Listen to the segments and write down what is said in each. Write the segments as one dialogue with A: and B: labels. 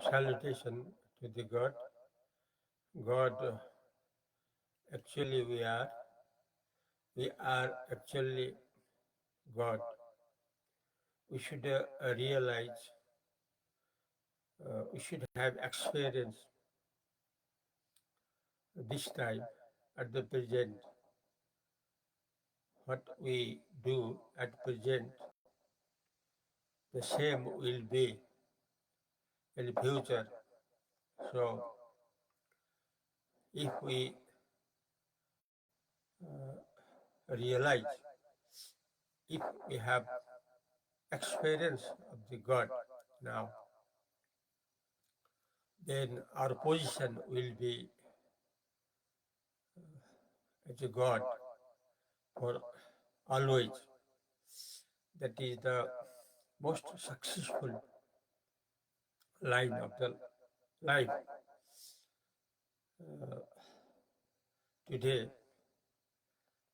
A: salutation to the God. God, actually, we are actually God. We should realize, we should have experience this time at the present. What we do at present, the same will be in the future. So, if we realize, if we have experience of the God now, then our position will be as a God for always. That is the most successful line of the life. Uh, Today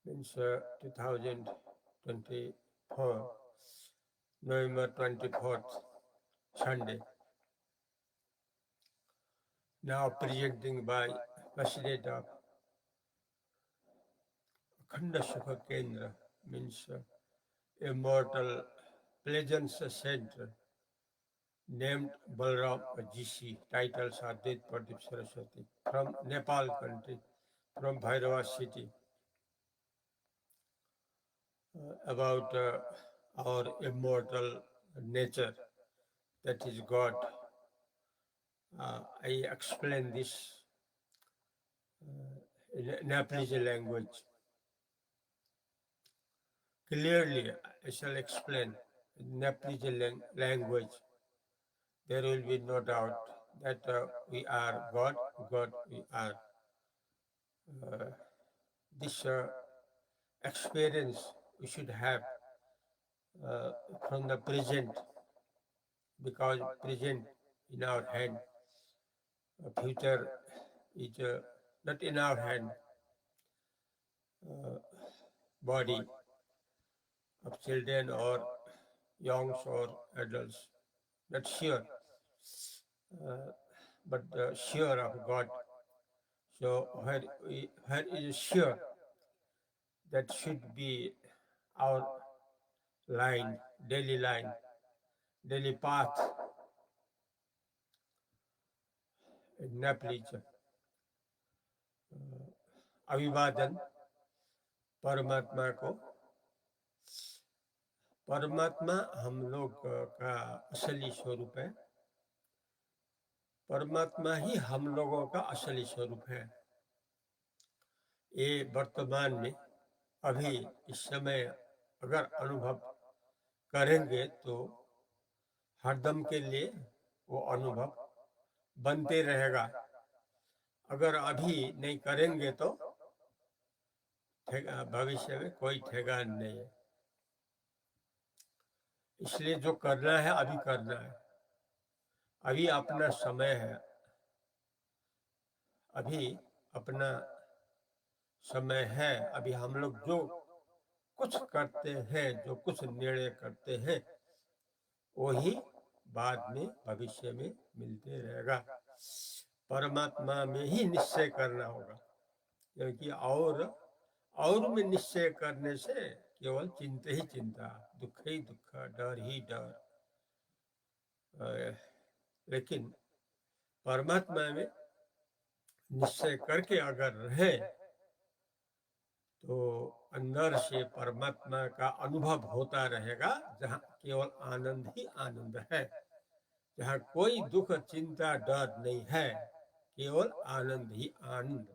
A: means 2024, November 24th, Sunday. Now presenting by President of Akhanda Sukha Kendra, means Immortal Pleasance Center, named Balram GC, titles Adit Pradip Saraswati, from Nepal country, from Bhairava city, about our immortal nature, that is God. I explain this in Nepalese language. Clearly, I shall explain in Nepalese language. There will be no doubt that we are God, God we are. Uh, this experience we should have uh, from the present, because present in our hand, future is not in our hand. Body of children or youngs or adults, not sure, uh, but sure of God. So where is sure, that should be our line, daily path in Nepalese. अभिवादन परमात्मा को। परमात्मा हम लोग का असली स्वरूप है। परमात्मा ही हम लोगों का असली स्वरूप है। ये वर्तमान में अभी इस समय अगर अनुभव करेंगे तो हरदम के लिए वो अनुभव बनते रहेगा। अगर अभी नहीं करेंगे तो भविष्य में कोई ठेकान नहीं है। इसलिए जो करना है अभी करना है। अभी अपना समय है। अभी अपना समय है। अभी हम लोग जो कुछ करते हैं, जो कुछ निर्णय करते हैं, वही बाद में भविष्य में मिलते रहेगा। परमात्मा में ही निश्चय करना होगा, क्योंकि और में निश्चय करने से केवल चिंता ही चिंता, दुख ही दुख, डर ही डर। लेकिन परमात्मा में निश्चय करके अगर रहे तो अंदर से परमात्मा का अनुभव होता रहेगा, जहाँ केवल आनंद ही आनंद है, जहाँ कोई दुख चिंता डर नहीं है, केवल आनंद ही आनंद।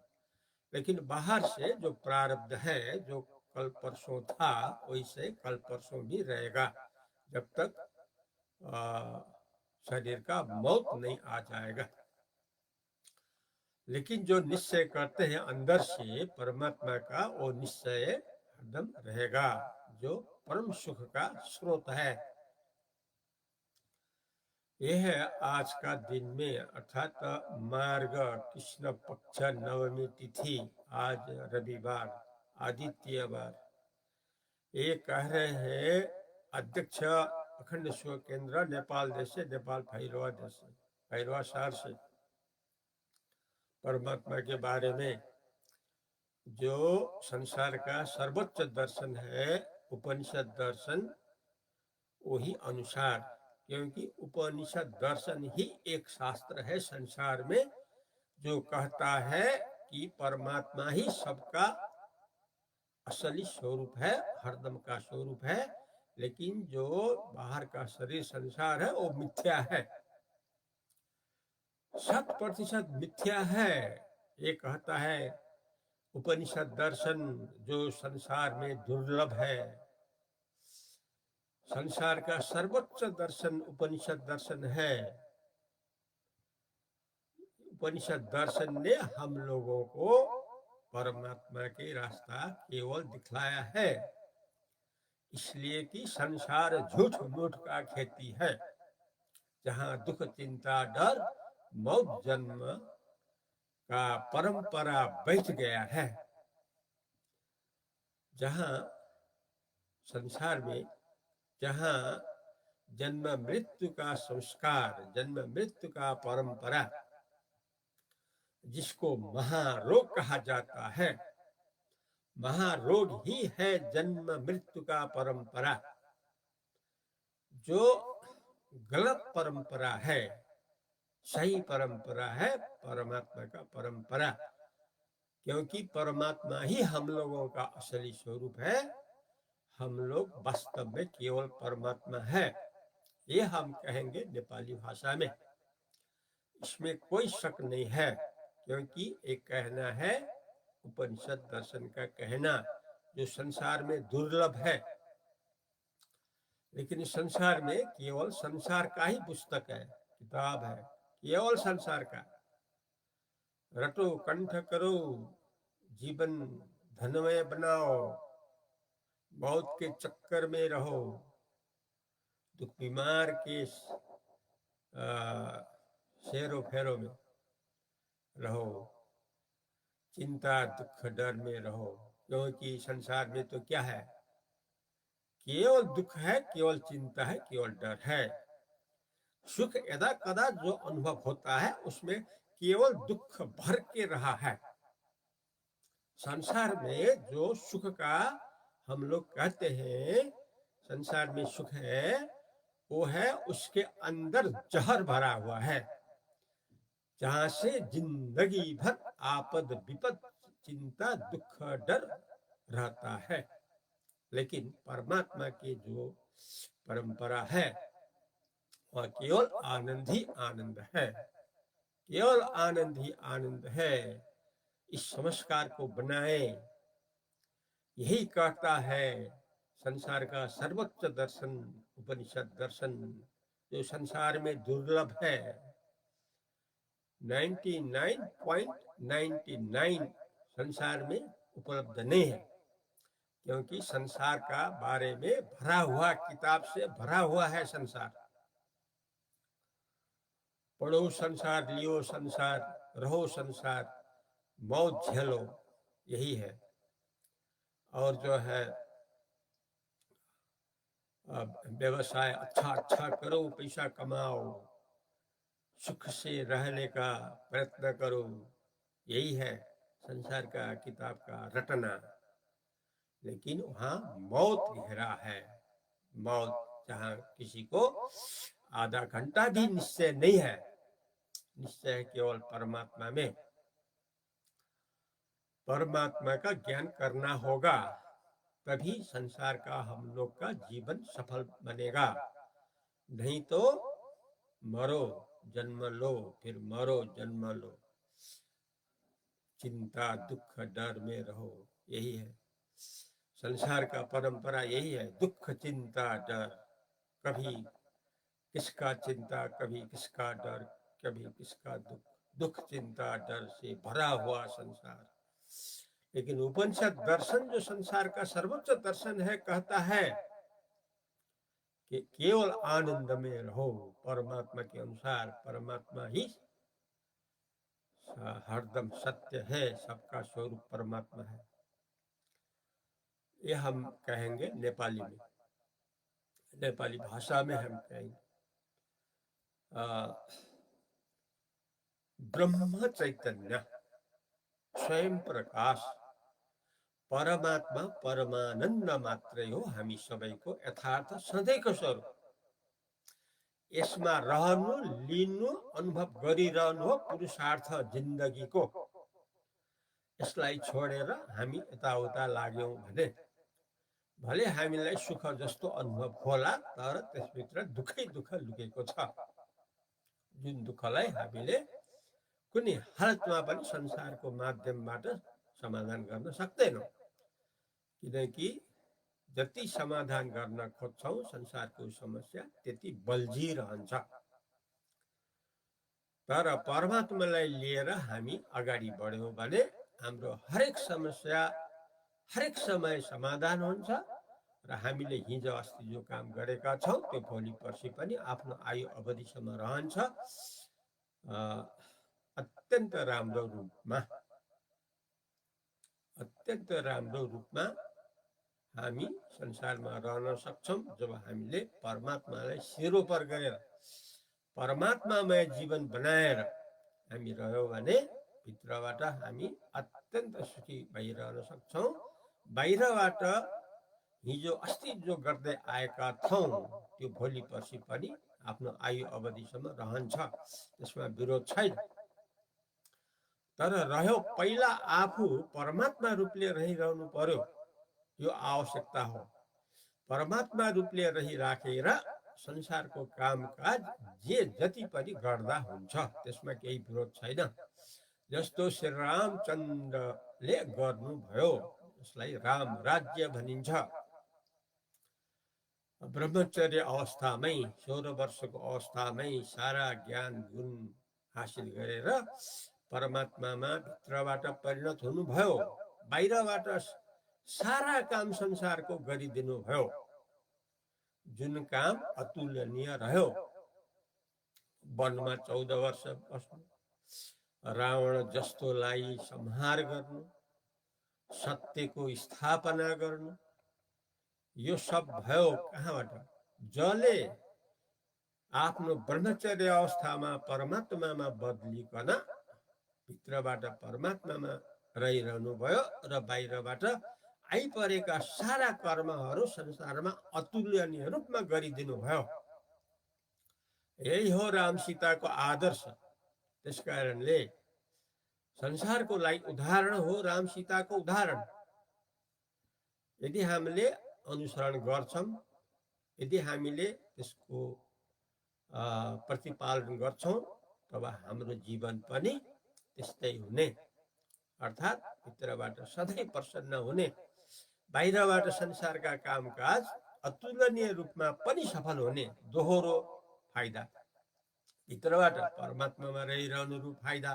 A: लेकिन बाहर से जो प्रारब्ध है, जो कल परसों था वैसे कल परसों भी रहेगा, जब तक शरीर का मौत नहीं आ जाएगा। लेकिन जो निश्चय करते हैं अंदर से परमात्मा का, वो निश्चय हरदम रहेगा, जो परम सुख का स्रोत है। यह है आज का दिन में, अर्थात मार्ग कृष्ण पक्ष नवमी तिथि, आज रविवार, आदित्यवार। ये कह रहे हैं अध्यक्ष अखंड शिव केंद्र नेपाल देश से, नेपाल भैरवा देश से। पहला सार से परमात्मा के बारे में जो संसार का सर्वोच्च दर्शन है उपनिषद दर्शन, वही अनुसार, क्योंकि उपनिषद दर्शन ही एक शास्त्र है संसार में जो कहता है कि परमात्मा ही सबका असली स्वरूप है, हरदम का स्वरूप है, लेकिन जो बाहर का शरीर संसार है वो मिथ्या है, 100% मिथ्या है। ये कहता है उपनिषद दर्शन जो संसार में दुर्लभ है। संसार का सर्वोच्च दर्शन उपनिषद दर्शन है। उपनिषद दर्शन ने हम लोगों को परमात्मा के रास्ता केवल दिखलाया है, इसलिए कि संसार झूठ मूठ का खेती है, जहाँ दुख चिंता डर मौत जन्म का परंपरा बैठ गया है। जहाँ संसार में जहाँ जन्म मृत्यु का संस्कार, जन्म मृत्यु का परंपरा, जिसको महारोग कहा जाता है, महारोग ही है जन्म मृत्यु का परंपरा, जो गलत परंपरा है। सही परंपरा है परमात्मा का परंपरा, क्योंकि परमात्मा ही हम लोगों का असली स्वरूप है। हम लोग वास्तव में केवल परमात्मा है, ये हम कहेंगे नेपाली भाषा में, इसमें कोई शक नहीं है, क्योंकि एक कहना है उपनिषद दर्शन का कहना, जो संसार में दुर्लभ है। लेकिन इस संसार में केवल संसार का ही पुस्तक है, किताब है, केवल संसार का। रटो कंठ करो, जीवन धनमय बनाओ, मौत के चक्कर में रहो, दुख बीमार के शेरों फेरों में रहो, चिंता दुख डर में रहो, क्योंकि संसार में तो क्या है, केवल दुख है, केवल चिंता है, केवल डर है। सुख यदा कदा जो अनुभव होता है उसमें केवल दुख भर के रहा है। संसार में जो सुख का हम लोग कहते हैं संसार में सुख है, वो है उसके अंदर जहर भरा हुआ है, जहां से जिंदगी भर आपद विपद चिंता दुख डर रहता है। लेकिन परमात्मा की जो परंपरा है वह केवल आनंद ही आनंद है, केवल आनंद ही आनंद है। इस संस्कार को बनाए, यही कहता है संसार का सर्वोच्च दर्शन उपनिषद दर्शन, जो संसार में दुर्लभ है। 99.99 संसार में उपलब्ध नहीं है, क्योंकि संसार का बारे में भरा हुआ, किताब से भरा हुआ है संसार। पढ़ो संसार, लियो संसार, रहो संसार, मौत झेलो, यही है। और जो है व्यवसाय अच्छा अच्छा करो, पैसा कमाओ, सुख से रहने का प्रयत्न करो, यही है संसार का किताब का रटना। लेकिन वहाँ मौत घेरा है, मौत, जहाँ किसी को आधा घंटा भी निश्चय नहीं है, निश्चय केवल परमात्मा में। परमात्मा का ज्ञान करना होगा, तभी संसार का हम लोग का जीवन सफल बनेगा। नहीं तो मरो जन्म लो, फिर मरो जन्म लो, चिंता दुख डर में रहो, यही है संसार का परंपरा, यही है दुख चिंता डर। कभी किसका चिंता, कभी किसका डर, कभी किसका दुख, दुख चिंता डर से भरा हुआ संसार। लेकिन उपनिषद दर्शन जो संसार का सर्वोच्च दर्शन है, कहता है कि केवल आनंद में रहो, परमात्मा के अनुसार। परमात्मा ही हरदम सत्य है, सबका स्वरूप परमात्मा है। ये हम कहेंगे नेपाली में, नेपाली भाषा में हम कहेंगे। ब्रह्म चैतन्य स्वयं प्रकाश परमात्मा परमानन्द मात्रै हो हामी सबैको यथार्थ सधैँको स्वरूप। यसमा रहनु, लिनु, अनुभव गरिरहनु हो पुरुषार्थ जिन्दगीको। यसलाई छोडेर हामी यताउता लाग्यौं भने भले हामीलाई सुख जस्तो अनुभव होला, तर त्यसभित्र दुःखै दुःख लुकेको छ, जुन दुःखलाई हामीले कुनै हालतमा पनि संसारको माध्यमबाट समाधान गर्न सक्दैनौँ। किनकि जति समाधान गर्न खोज्छौँ संसारको समस्या त्यति बल्झिरहन्छ। तर परमात्मालाई लिएर हामी अगाडि बढ्यौँ भने हाम्रो हरेक समस्या हरेक समय समाधान हुन्छ र हामीले हिजो अस्ति जो काम गरेका छौँ त्यो भोलि पर्सि पनि आफ्नो आयु अवधिसम्म रहन्छ। अत्यन्त राम्रो रूपमा हामी संसारमा रहन सक्छौँ जब हामीले परमात्मालाई सिरोपर गरेर परमात्मामय जीवन बनाएर हामी रह्यौँ भने भित्रबाट हामी अत्यन्त सुखी भइरहन सक्छौँ। बाहिरबाट हिजो अस्ति जो गर्दै आएका छौँ त्यो भोलि पर्सि पनि आफ्नो आयु अवधिसम्म रहन्छ, त्यसमा विरोध छैन। तर रह्यो पहिला आफू परमात्मा रूपले रहिरहनु पर्यो, यो आवश्यकता हो। परमात्मा रूपले रहिराखेर संसारको कामकाज जे जति पनि गर्दा हुन्छ, त्यसमा केही विरोध छैन। जस्तो श्री रामचन्द्रले गर्नुभयो, यसलाई राम राज्य भनिन्छ। ब्रह्मचर्य अवस्थामै 16 वर्षको अवस्थामै सारा ज्ञान गुण हासिल गरेर परमात्मामा भित्रबाट परिणत हुनुभयो। बाहिरबाट सारा काम संसारको गरिदिनु भयो, जुन काम अतुलनीय रह्यो। वनमा 14 वर्ष बस्नु, रावण जस्तोलाई संहार गर्नु, सत्यको स्थापना गर्नु, यो सब भयो कहाँबाट? जसले आफ्नो ब्रह्मचर्य अवस्थामा परमात्मामा बदलिकन भित्रबाट परमात्मामा रहिरहनु भयो र बाहिरबाट आइपरेका सारा कर्महरू संसारमा अतुलनीय रूपमा गरिदिनु भयो। यही हो राम सीताको आदर्श। त्यसकारणले संसारको लागि उदाहरण हो राम सीताको उदाहरण। यदि हामीले अनुसरण गर्छौं, यदि हामीले त्यसको प्रतिपालन गर्छौं, तब हाम्रो जीवन पनि त्यस्तै हुने, अर्थात् भित्रबाट सधैँ प्रसन्न हुने, बाहिरबाट संसारका कामकाज अतुलनीय रूपमा पनि सफल हुने दोहोरो फाइदा। भित्रबाट परमात्मामा रहिरहनु फाइदा,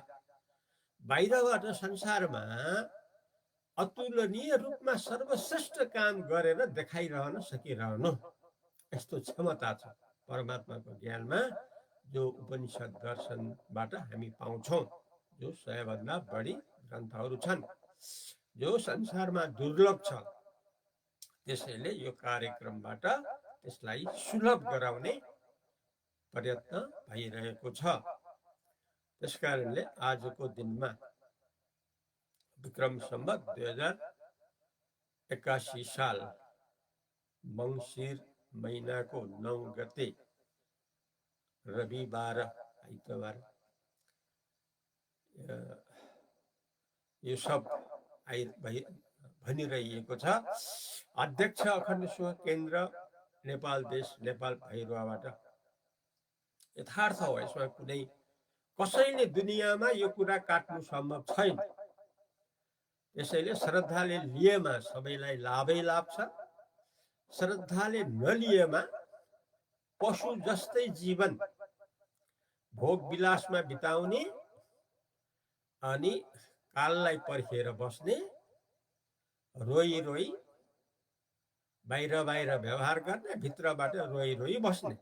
A: बाहिरबाट संसारमा अतुलनीय रूपमा सर्वश्रेष्ठ काम गरेर देखाइरहन सकिरहनु, यस्तो क्षमता छ परमात्माको ज्ञानमा, जो उपनिषद दर्शनबाट हामी पाउँछौँ। जो 100 भन्दा बढी ग्रन्थहरू छन्, जो संसारमा दुर्लभ छ। त्यसैले यो कार्यक्रमबाट त्यसलाई सुलभ गराउने प्रयत्न भइरहेको छ। त्यसकारणले आजको दिनमा विक्रम सम्वत 2081 साल मङ्सिर महिनाको 9 गते रविबार आइतबार यो सब भनिरहेको छ। अध्यक्ष अखण्ड सेवा केन्द्र नेपाल देश, नेपाल भैरवाबाट यथार्थ हो। यसमा कुनै कसैले दुनियाँमा यो कुरा काट्नु सम्भव छैन। त्यसैले श्रद्धाले लिएमा सबैलाई लाभै लाभ छ, श्रद्धाले नलिएमा पशु जस्तै जीवन भोग विलासमा बिताउने अनि काललाई पर्खेर बस्ने, रोई रोई बाहिर बाहिर व्यवहार गर्ने, भित्रबाट रोई रोई बस्ने।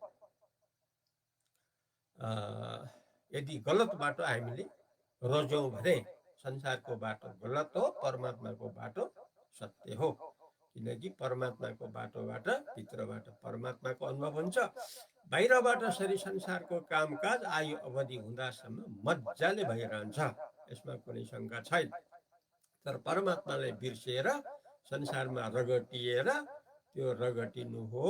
A: यदि गलत बाटो हामीले रोज्यौं भने संसारको बाटो गलत हो, परमात्माको बाटो सत्य हो। किनकि परमात्माको बाटोबाट भित्रबाट परमात्माको अनुभव हुन्छ, बाहिरबाट शरीर संसारको कामकाज आयु अवधि हुँदासम्म मजाले भइरहन्छ, यसमा कुनै शङ्का छैन। तर परमात्मालाई बिर्सिएर संसारमा रगटिएर त्यो रगटिनु हो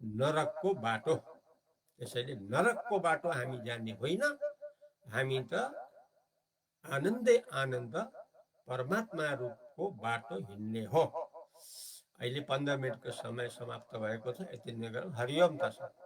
A: नरकको बाटो। त्यसैले नरकको बाटो हामी जान्ने होइन, हामी त आनन्दै आनन्द परमात्मा रूपको बाटो हिँड्ने हो। अहिले 15 मिनटको समय समाप्त भएको छ, यति नै गरौँ। हरिओम तत्सत्।